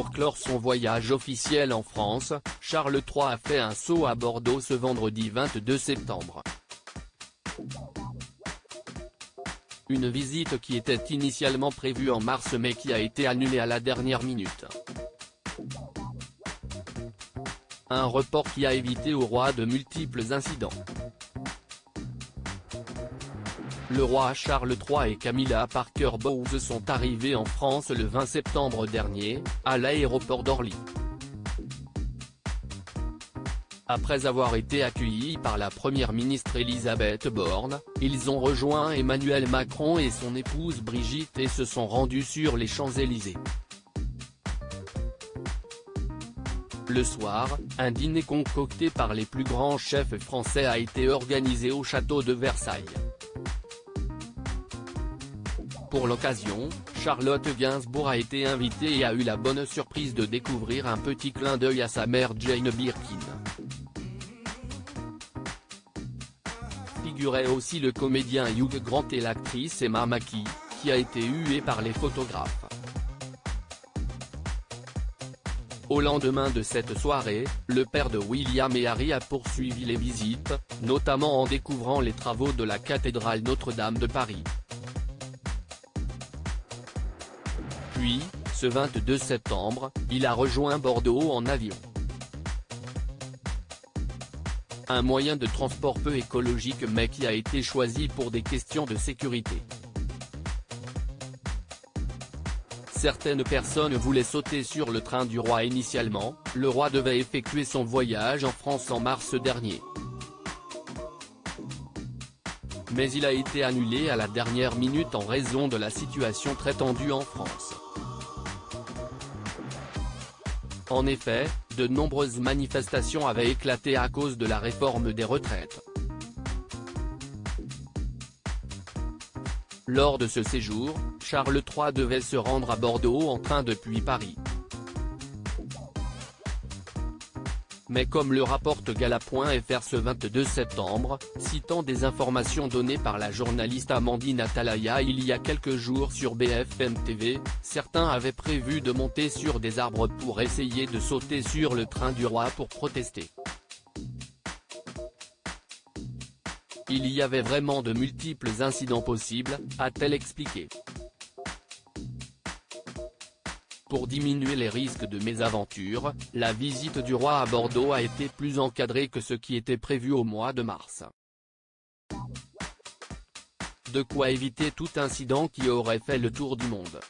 Pour clore son voyage officiel en France, Charles III a fait un saut à Bordeaux ce vendredi 22 septembre. Une visite qui était initialement prévue en mars mais qui a été annulée à la dernière minute. Un report qui a évité au roi de multiples incidents. Le roi Charles III et Camilla Parker Bowles sont arrivés en France le 20 septembre dernier, à l'aéroport d'Orly. Après avoir été accueillis par la première ministre Elisabeth Borne, ils ont rejoint Emmanuel Macron et son épouse Brigitte et se sont rendus sur les Champs-Élysées. Le soir, un dîner concocté par les plus grands chefs français a été organisé au château de Versailles. Pour l'occasion, Charlotte Gainsbourg a été invitée et a eu la bonne surprise de découvrir un petit clin d'œil à sa mère Jane Birkin. Figurait aussi le comédien Hugh Grant et l'actrice Emma Mackey, qui a été huée par les photographes. Au lendemain de cette soirée, le père de William et Harry a poursuivi les visites, notamment en découvrant les travaux de la cathédrale Notre-Dame de Paris. Puis, ce 22 septembre, il a rejoint Bordeaux en avion. Un moyen de transport peu écologique mais qui a été choisi pour des questions de sécurité. Certaines personnes voulaient sauter sur le train du roi initialement, le roi devait effectuer son voyage en France en mars dernier. Mais il a été annulé à la dernière minute en raison de la situation très tendue en France. En effet, de nombreuses manifestations avaient éclaté à cause de la réforme des retraites. Lors de ce séjour, Charles III devait se rendre à Bordeaux en train depuis Paris. Mais comme le rapporte Gala.fr ce 22 septembre, citant des informations données par la journaliste Amandine Atalaya il y a quelques jours sur BFM TV, certains avaient prévu de monter sur des arbres pour essayer de sauter sur le train du roi pour protester. Il y avait vraiment de multiples incidents possibles, a-t-elle expliqué. Pour diminuer les risques de mésaventure, la visite du roi à Bordeaux a été plus encadrée que ce qui était prévu au mois de mars. De quoi éviter tout incident qui aurait fait le tour du monde.